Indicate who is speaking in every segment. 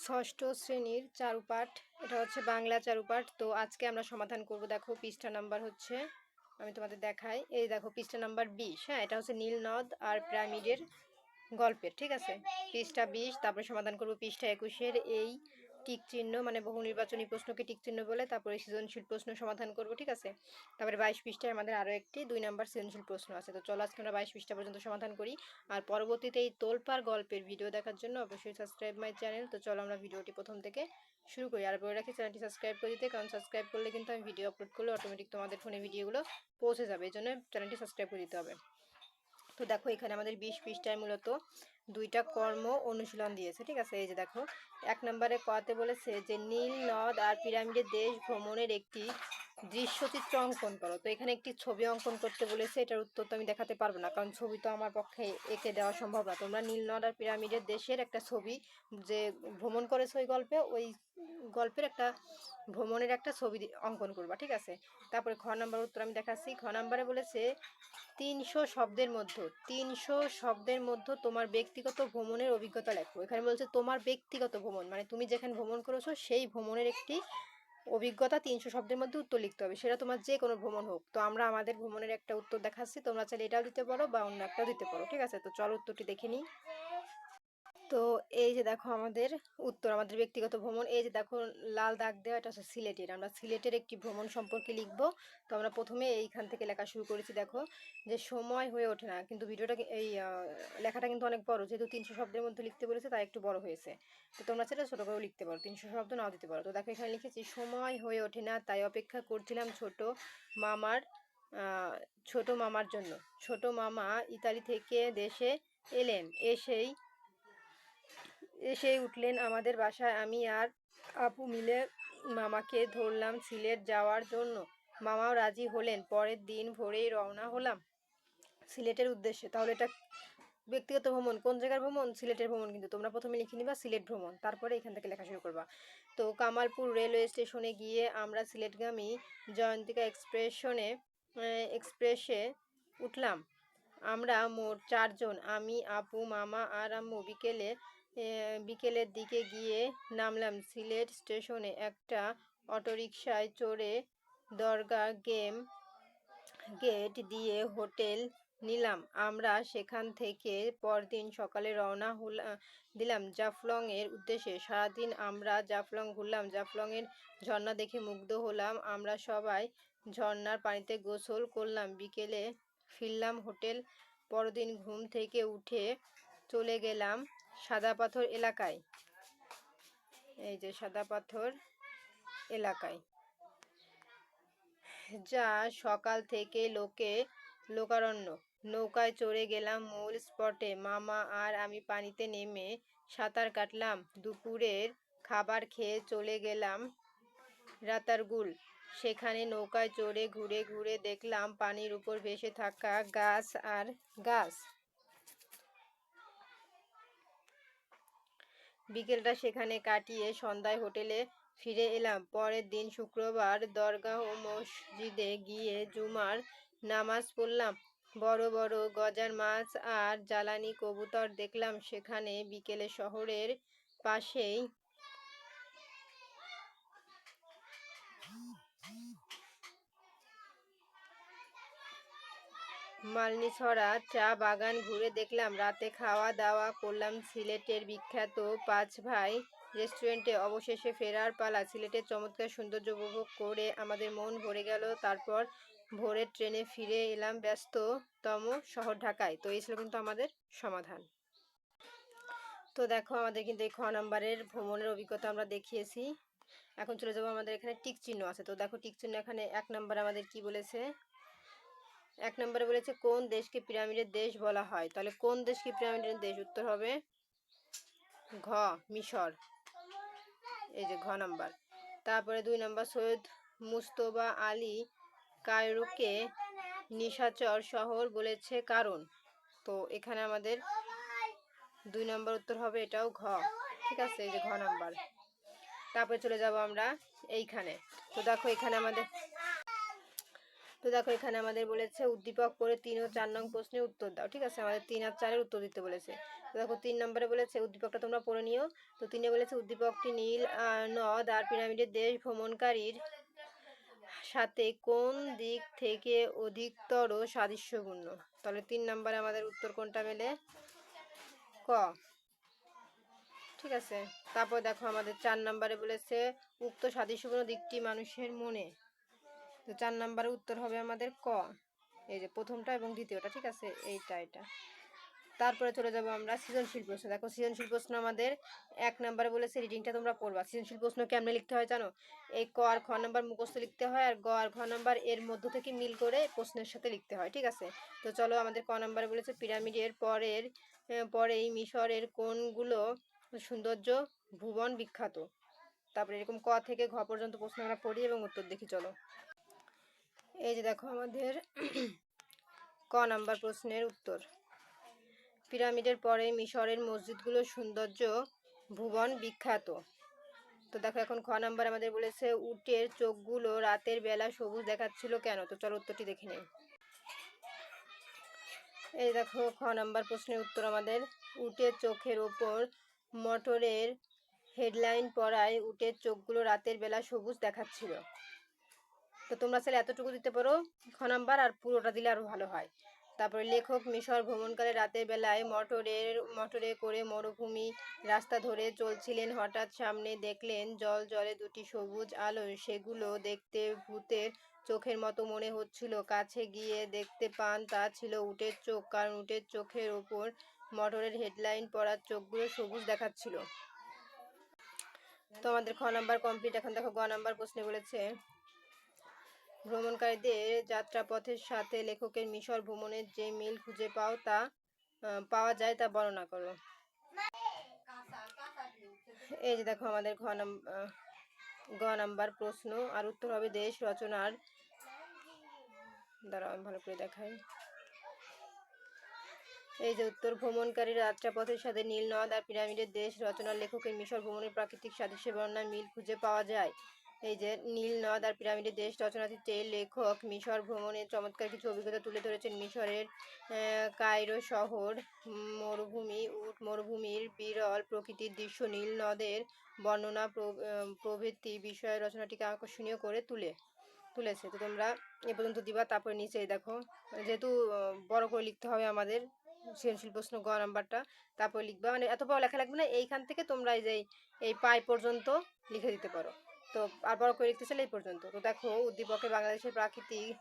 Speaker 1: ষষ্ঠ শ্রেণীর চারুপাঠ, এটা হচ্ছে বাংলা চারুপাঠ। তো আজকে আমরা সমাধান করব। দেখো পৃষ্ঠা নাম্বার হচ্ছে, আমি তোমাদের দেখাই, এই দেখো পৃষ্ঠা নাম্বার 20। হ্যাঁ, এটা হচ্ছে নীল নদ আর পিরামিডের গল্পের, ঠিক আছে। পৃষ্ঠা 20, তারপরে সমাধান করব পৃষ্ঠা 21-এর এই টিক চিহ্ন, মানে বহু নির্বাচনী প্রশ্নকে টিক চিহ্ন বলে। তারপরে সৃজনশীল প্রশ্ন সমাধান করব, ঠিক আছে। তারপরে 22 পৃষ্ঠায় আমাদের আরও একটি 2 নাম্বার সৃজনশীল প্রশ্ন আছে। তো চলো আজকে আমরা 22 পৃষ্ঠা পর্যন্ত সমাধান করি। আর পরবর্তীতে এই তোলপাড় গল্পের ভিডিও দেখার জন্য অবশ্যই সাবস্ক্রাইব মাই চ্যানেল। তো চলো আমরা ভিডিওটি প্রথম থেকে শুরু করি। আর বলে রাখি চ্যানেলটি সাবস্ক্রাইব করে দিতে, কারণ সাবস্ক্রাইব করলে কিন্তু আমি ভিডিও আপলোড করলে অটোমেটিক তোমাদের ফোনে ভিডিওগুলো পৌঁছে যাবে, এই জন্য চ্যানেলটি সাবস্ক্রাইব করে দিতে হবে। তো দেখো এখানে আমাদের 20 পৃষ্ঠায় মূলত 2টা কর্ম অনুশীলন দিয়েছে, ঠিক আছে। এই যে দেখো 1 নম্বরে কতে বলেছে যে নীল নদ আর পিরামিডের দেশ ভ্রমণের একটি দৃশ্যচিত্র অঙ্কন করো। তো এখানে একটি ছবি অঙ্কন করতে বলেছে। এটার উত্তর তো আমি দেখাতে পারবো না, কারণ ছবি তো আমার পক্ষে এঁকে দেওয়া সম্ভব না। তোমরা নীল নদ আর পিরামিডের দেশের একটা ছবি, যে ভ্রমণ করেছে ওই গল্পে, ওই গল্পের একটা ভ্রমণের একটা ছবি অঙ্কন করবা, ঠিক আছে। তারপরে খ নাম্বার উত্তর আমি দেখাচ্ছি। খ নাম্বারে বলেছে 300 শব্দের মধ্যে তোমার ব্যক্তিগত ভ্রমণের অভিজ্ঞতা লেখো। এখানে বলছে তোমার ব্যক্তিগত ভ্রমণ, মানে তুমি যেখানে ভ্রমণ করেছো সেই ভ্রমণের একটি অভিজ্ঞতা 300 শব্দের মধ্যে উত্তর লিখতে হবে, সেটা তোমার যে কোনো ভ্রমণ হোক। তো আমরা আমাদের ভ্রমণের একটা উত্তর দেখাচ্ছি, তোমরা চাইলে এটাও দিতে পারো বা অন্য একটাও দিতে পারো, ঠিক আছে। তো চলো উত্তরটি দেখে নিই। তো এই যে দেখো আমাদের উত্তর, আমাদের ব্যক্তিগত ভ্রমণ। এই যে দেখো লাল দাগ দেওয়া, এটা হচ্ছে সিলেটের। আমরা সিলেটের একটি ভ্রমণ সম্পর্কে লিখব। তো আমরা প্রথমে এইখান থেকে লেখা শুরু করেছি। দেখো যে সময় হয়ে ওঠে না, কিন্তু ভিডিওটা এই লেখাটা কিন্তু অনেক বড়, যেহেতু 300 শব্দের মধ্যে লিখতে বলেছে তাই একটু বড় হয়েছে। তো তোমরা সেটা ছোটো করেও লিখতে পারো, 300 শব্দ নাও দিতে পারো। তো দেখো এখানে লিখেছি সময় হয়ে ওঠে না, তাই অপেক্ষা করছিলাম মামার ছোট মামার জন্য। ছোট মামা ইতালি থেকে দেশে এলেন, এসেই উঠলেন আমাদের বাসায়। আমি আর আপু মিলে মামাকে ধরলাম সিলেট যাওয়ার জন্য। মামাও রাজি হলেন। পরের দিন ভোরেই রওনা হলাম সিলেটের উদ্দেশ্যে। তাহলে এটা ব্যক্তিগত ভ্রমণ, কোন জায়গার ভ্রমণ? সিলেটের ভ্রমণ। কিন্তু তোমরা প্রথমে লিখে নিবা সিলেট ভ্রমণ, তারপরে এখান থেকে লেখা শুরু করবা। তো কামালপুর রেলওয়ে স্টেশনে গিয়ে আমরা সিলেটগামী জয়ন্তিকা এক্সপ্রেসে উঠলাম। আমরা মোট 4 জন, আমি, আপু, মামা আর আম্মু। বিকেলের দিকে গিয়ে নামলাম সিলেট স্টেশনে। একটা অটোরিকশায় চড়ে দরগা গেট দিয়ে হোটেল নিলাম। আমরা সেখান থেকে পরদিন সকালে রওনা দিলাম জাফলংয়ের উদ্দেশ্যে। সারাদিন আমরা জাফলং ঘুরলাম। জাফলংয়ের ঝর্ণা দেখে মুগ্ধ হলাম। আমরা সবাই ঝর্ণার পানিতে গোসল করলাম। বিকেলে ফিরলাম হোটেল। পরদিন ঘুম থেকে উঠে চলে গেলাম সাদা পাথর এলাকায়। এই যে সাদা পাথর এলাকায়, যা সকাল থেকে লোকারণ্য। নৌকায় চড়ে গেলাম মূল স্পটে। মামা আর আমি পানিতে নেমে সাঁতার কাটলাম। দুপুরের খাবার খেয়ে চলে গেলাম রাতারগুল। সেখানে নৌকায় চড়ে ঘুরে ঘুরে দেখলাম পানির উপর ভেসে থাকা গাছ আর গাছ। বিকেলটা সেখানে কাটিয়ে সন্ধ্যায় হোটেলে ফিরে এলাম। পরের দিন শুক্রবার দরগাহ ও মসজিদে গিয়ে জুমার নামাজ পড়লাম। বড় বড় গজার মাছ আর জ্বালানি কবুতর দেখলাম সেখানে। বিকেলে শহরের পাশেই মালনীছড়া চা বাগান ঘুরে দেখলাম। রাতে খাওয়া দাওয়া করলাম সিলেটের বিখ্যাত 5 ভাই রেস্টুরেন্টে। অবশেষে ফেরার পালা। সিলেটের চমৎকার সৌন্দর্য উপভোগ করে আমাদের মন ভরে গেল। তারপর ভোরের ট্রেনে ফিরে এলাম ব্যস্ততম শহর ঢাকায়। তো এই ছিল কিন্তু আমাদের সমাধান। তো দেখো আমাদের কিন্তু এই খ নাম্বারের ভ্রমণের অভিজ্ঞতা আমরা দেখিয়েছি। এখন চলে যাবো, আমাদের এখানে টিক চিহ্ন আছে। তো দেখো টিক চিহ্ন এখানে 1 নম্বরে আমাদের কি বলেছে। 1 নম্বরে বলেছে কোন দেশকে পিরামিডের দেশ বলা হয়। তাহলে কোন দেশকে পিরামিডের দেশ? উত্তর হবে ঘ, মিশর। এই যে ঘ নাম্বার। তারপরে 2 নম্বর, সৈয়দ মুজতবা আলী কায়রোকে নিশাচর শহর বলেছে কারণ। তো এখানে আমাদের 2 নম্বর উত্তর হবে এটাও ঘ, ঠিক আছে। এই যে ঘ নাম্বার। তারপরে চলে যাব আমরা এইখানে। তো দেখো এখানে আমাদের বলেছে উদ্দীপক করে 3 ও 4 নং প্রশ্নের উত্তর দাও, ঠিক আছে। আমাদের 3 আর 4-এর উত্তর দিতে বলেছে। দেখো 3 নম্বরে বলেছে, উদ্দীপকটা তোমরা পড়ে নিও। তো 3-এ বলেছে উদ্দীপকটি নীল নদ আর পিরামিডের দেশ ভ্রমণকারীর সাথে কোন দিক থেকে অধিকতর সাদৃশ্যপূর্ণ। তাহলে 3 নম্বরে আমাদের উত্তর কোনটা মেলে? ক। ঠিক আছে। তারপর দেখো আমাদের 4 নম্বরে বলেছে উক্ত সাদৃশ্যপূর্ণ দিকটি মানুষের মনে। তো 4 নম্বরের উত্তর হবে আমাদের ক, এই যে প্রথমটা এবং দ্বিতীয়টা। ঠিক আছে, এটা। তারপরে চলে যাব আমরা সৃজনশীল প্রশ্ন। দেখো সৃজনশীল প্রশ্ন আমাদের 1 নম্বরে বলেছে রিডিংটা তোমরা পড়বা। সৃজনশীল প্রশ্ন কেমনে লিখতে হয় জানো? এই ক আর খ নাম্বার মুখস্থ লিখতে হয়, আর গ আর ঘ নাম্বার এর মধ্য থেকে মিল করে প্রশ্নের সাথে লিখতে হয়। ঠিক আছে, তো চলো আমাদের ক নম্বরে বলেছে পিরামিডের পরেই মিশরের কোনগুলো সৌন্দর্য ভুবন বিখ্যাত। তারপরে এরকম ক থেকে ঘ পর্যন্ত প্রশ্ন আমরা পড়ি এবং উত্তর দেখি। চলো, এই যে দেখো আমাদের ক নাম্বার প্রশ্নের উত্তর, পিরামিডের পরে মিশরের মসজিদগুলোর সৌন্দর্য ভুবন বিখ্যাত। তো দেখো এখন খ নাম্বার আমাদের বলেছে উটের চোখগুলো রাতের বেলা সবুজ দেখাচ্ছিল কেন। তো চলো উত্তরটি দেখে নিই। এই দেখো খ নাম্বার প্রশ্নের উত্তর আমাদের, উটের চোখের ওপর মোটরের হেডলাইন পড়ায় উটের চোখগুলো রাতের বেলা সবুজ দেখাচ্ছিল। তো তোমরা চাইলে এতটুকু দিতে পারো খ নাম্বার, আর পুরোটা দিলে আরো ভালো হয়। তারপরে লেখক মিশর ভ্রমণকালে রাতের বেলায় মোটরে করে মরুভূমি রাস্তা ধরে চলছিলেন। হঠাৎ সামনে দেখলেন জলে দুটি সবুজ আলো, সেগুলো দেখতে ভূতের চোখের মতো মনে হচ্ছিল। কাছে গিয়ে দেখতে পান তা ছিল উটের চোখ, কারণ উটের চোখের ওপর মোটরের হেডলাইন পড়ার চোখগুলো সবুজ দেখাচ্ছিল। তো আমাদের খ নাম্বার কমপ্লিট। এখন দেখো গ নাম্বার প্রশ্নে বলেছে ভ্রমণকারীদের যাত্রাপথের সাথে লেখকের মিশর ভ্রমণের যে মিল খুঁজে পাওয়া যায় তা বর্ণনা করো। এই যে দেখো আমাদের গ নাম্বার প্রশ্ন, আর উত্তর হবে দেশ রচনার, দাঁড়াও আমি ভালো করে দেখাই। এই যে উত্তর, ভ্রমণকারীর যাত্রাপথের সাথে নীল নদ আর পিরামিডের দেশ রচনার লেখকের মিশর ভ্রমণের প্রাকৃতিক সাদৃশ্যের বর্ণনায় মিল খুঁজে পাওয়া যায়। এই যে নীল নদ আর পিরামিডের দেশ রচনাটিতে লেখক মিশর ভ্রমণের চমৎকার কিছু অভিজ্ঞতা তুলে ধরেছেন। মিশরের কায়রো শহর, মরুভূমির বিরল প্রকৃতির দৃশ্য, নীল নদের বর্ণনা প্রভৃতি বিষয়ে রচনাটিকে আকর্ষণীয় করে তুলেছে। তো তোমরা এ পর্যন্ত দিবা। তারপরে নিচে দেখো, যেহেতু বড় করে লিখতে হবে আমাদের সৃজনশীল প্রশ্ন গ নাম্বারটা, তারপর লিখবা, মানে এত বড় লেখা লাগবে না, এইখান থেকে তোমরা এই পাই পর্যন্ত লিখে দিতে পারো। তো আর বড় করে লিখতে চাইলে এই পর্যন্ত। তো দেখো উদ্দীপকে বাংলাদেশের প্রাকৃতিক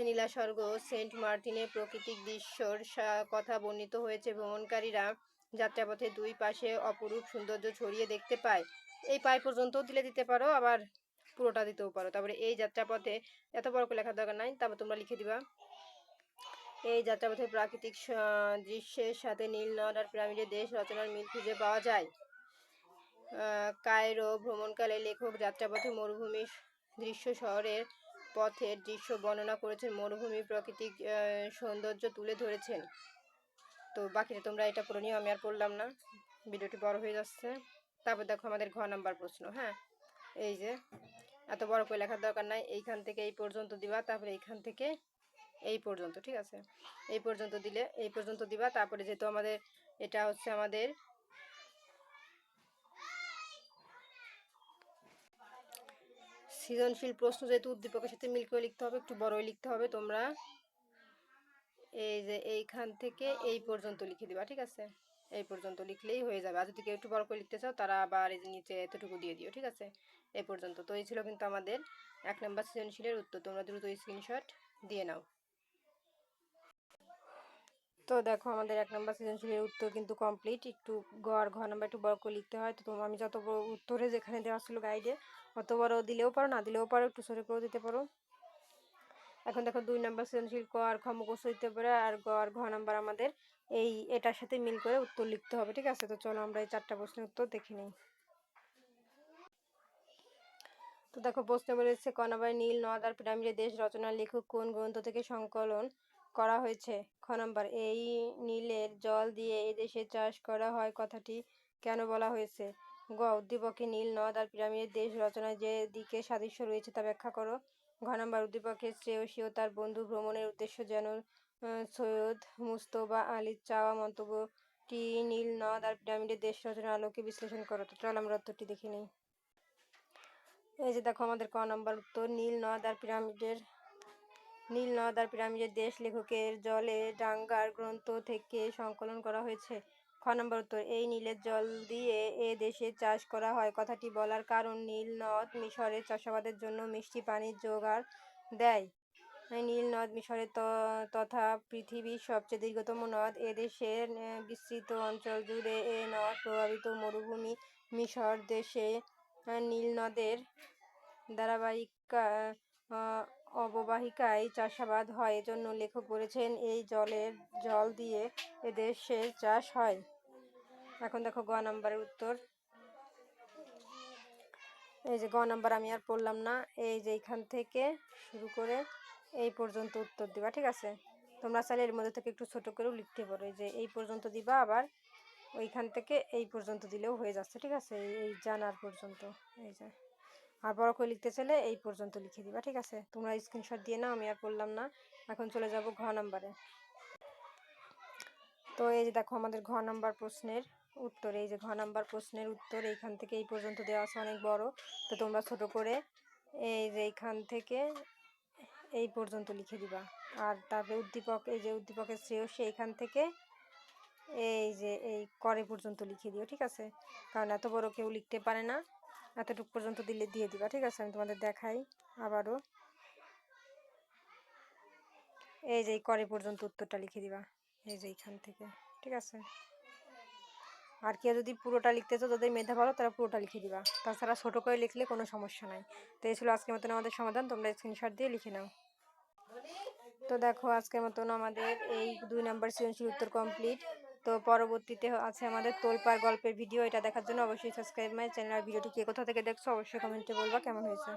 Speaker 1: নীলাস্বর্গ সেন্ট মার্টিনের প্রাকৃতিক দৃশ্যর কথা বর্ণিত হয়েছে। ভ্রমণকারীরা যাত্রাপথে দুই পাশে অপরূপ সৌন্দর্য ছড়িয়ে দেখতে পায়। এই পাই পর্যন্ত দিলে দিতে পারো, আবার পুরোটা দিতেও পারো। তারপরে এই যাত্রাপথে এত বড় করে লেখার দরকার নাই, তারপর তোমরা লিখে দিবা এই যাত্রাপথের প্রাকৃতিক দৃশ্যের সাথে নীল নদ আর পিরামিডের দেশ রচনার মিল খুঁজে পাওয়া যায়। কায়রো ভ্রমণকালে লেখক যাত্রাপথে মরুভূমির দৃশ্য, শহরের পথের দৃশ্য বর্ণনা করেছেন, মরুভূমির প্রাকৃতিক সৌন্দর্য তুলে ধরেছেন। তো বাকিটা তোমরা এটা পড়ে নিও, আমি আর পড়লাম না, ভিডিওটি বড় হয়ে যাচ্ছে। তারপর দেখো আমাদের ঘ নাম্বার প্রশ্ন। হ্যাঁ, এই যে এত বড় করে লেখার দরকার নাই, এইখান থেকে এই পর্যন্ত দিবা, তারপরে এইখান থেকে এই পর্যন্ত। ঠিক আছে, এই পর্যন্ত দিলে এই পর্যন্ত দিবা। তারপরে যেহেতু আমাদের এটা হচ্ছে আমাদের সৃজনশীল প্রশ্ন, যেহেতু উদ্দীপকের সাথে মিল করে লিখতে হবে, একটু বড়ই লিখতে হবে। তোমরা এই যে এইখান থেকে এই পর্যন্ত লিখে দিবা। ঠিক আছে, এই পর্যন্ত লিখলেই হয়ে যাবে। আর যদি কেউ একটু বড় করে লিখতে চাও তারা আবার এই যে নিচে এতটুকু দিয়ে দিও। ঠিক আছে, এই পর্যন্ত। তো এই ছিল কিন্তু আমাদের 1 নম্বর সৃজনশীলের উত্তর। তোমরা দ্রুত স্ক্রিনশট দিয়ে নাও। তো দেখো আমাদের 1 নম্বর সৃজনশীলের উত্তর কিন্তু কমপ্লিট। একটু গ আর ঘ নাম্বার একটু বড় করে লিখতে হয়। তো আমি যত বড় উত্তরে যেখানে দেওয়া ছিল গাইডে অত বড় দিলেও পারো, না দিলেও পারো, একটু ছোট করে দিতে পারো। এখন দেখো 2 নম্বর সৃজনশীল ক আর খ মুখস্থ দিতে পারে, আর গ আর ঘ নাম্বার আমাদের এটার সাথে মিল করে উত্তর লিখতে হবে। ঠিক আছে, তো চলো আমরা এই 4টা প্রশ্নের উত্তর দেখে নিই। তো দেখো প্রশ্ন বলেছে ক নাম্বার, নীল নদ আর পিরামিডের দেশ রচনার লেখক কোন গ্রন্থ থেকে সংকলন করা হয়েছে। খ নাম্বার, এই নীলের জল দিয়ে এই দেশে চাষ করা হয় কথাটি কেন বলা হয়েছে। গ উদ্দীপকে নীল নদ আর পিরামিডের দেশ রচনায় যে দিকে সাদৃশ্য রয়েছে তা ব্যাখ্যা করো। ঘ নাম্বার, উদ্দীপকের শ্রেয়সী ও তার বন্ধু ভ্রমণের উদ্দেশ্য যেন সৈয়দ মুজতবা আলীর চাওয়া মন্তব্য একটি নীল নদ আর পিরামিডের দেশ রচনার আলোকে বিশ্লেষণ করো। তো চল আমরা উত্তরটি দেখে নিই। এই যে দেখো আমাদের ক নম্বর উত্তর, নীল নদ আর পিরামিডের দেশ লেখকের জলে ডাঙ্গার গ্রন্থ থেকে সংকলন করা হয়েছে। খ নম্বর উত্তর, এই নীলের জল দিয়ে এ দেশে চাষ করা হয়। কথাটি বলার কারণ, নীল নদ মিশরের চাষাবাদের জন্য মিষ্টি পানির জোগাড় দেয়। নীল নদ মিশরের তথা পৃথিবীর সবচেয়ে দীর্ঘতম নদ। এ দেশের বিস্তৃত অঞ্চল জুড়ে এ নদ প্রভাবিত মরুভূমি। মিশর দেশে নীল নদের অববাহিকায় চাষাবাদ হয়। এজন্য লেখক বলেছেন এই জল দিয়ে এদেশের চাষ হয়। এখন দেখো গ নাম্বারের উত্তর। এই যে গ নাম্বার আমি আর পড়লাম না, এই যে এইখান থেকে শুরু করে এই পর্যন্ত উত্তর দিবা, ঠিক আছে? তোমরা চাইলে এর মধ্যে থেকে একটু ছোট করেও লিখতে পারো। এই যে এই পর্যন্ত দিবা, আবার ওইখান থেকে এই পর্যন্ত দিলেও হয়ে যাচ্ছে, ঠিক আছে? এই জানার পর্যন্ত। এই যে আর বড় করে লিখতে চাইলে এই পর্যন্ত লিখে দিবা, ঠিক আছে? তোমরা স্ক্রিনশট দিয়ে নাও, আমি আর বললাম না। এখন চলে যাব ঘ নাম্বারে। তো এই যে দেখো আমাদের ঘ নাম্বার প্রশ্নের উত্তর। এই যে ঘ নাম্বার প্রশ্নের উত্তর এইখান থেকে এই পর্যন্ত দেওয়া আছে, অনেক বড়। তো তোমরা ছোট করে এই যে এইখান থেকে এই পর্যন্ত লিখে দিবা। আর তারপরে উদ্দীপক, এই যে উদ্দীপকের শ্রেয়সী এইখান থেকে এই যে এই করে পর্যন্ত লিখে দিও, ঠিক আছে? কারণ এত বড় কেউ লিখতে পারে না, এতটুকু পর্যন্ত দিয়ে দিবা, ঠিক আছে? আমি তোমাদের দেখাই আবারও। এই যে করে পর্যন্ত উত্তরটা লিখে দিবা, এই যে এইখান থেকে, ঠিক আছে? আর কেউ যদি পুরোটা লিখতে চাও, যাদের মেধা ভালো তারা পুরোটা লিখে দিবা, তাছাড়া ছোট করে লিখলে কোনো সমস্যা নাই। তো এই ছিল আজকের মতন আমাদের সমাধান, তোমরা স্ক্রিনশট দিয়ে লিখে নাও। তো দেখো আজকের মতন আমাদের এই 2 নাম্বার সৃজনশীল উত্তর কমপ্লিট। তো পরবর্তীতে আছে আমাদের তোলপাড় গল্পের ভিডিও। এটা দেখার জন্য অবশ্যই সাবস্ক্রাইব মাই চ্যানেল। আর ভিডিওটি কে কোথা থেকে দেখছো অবশ্যই কমেন্টে বলবা কেমন হয়েছে।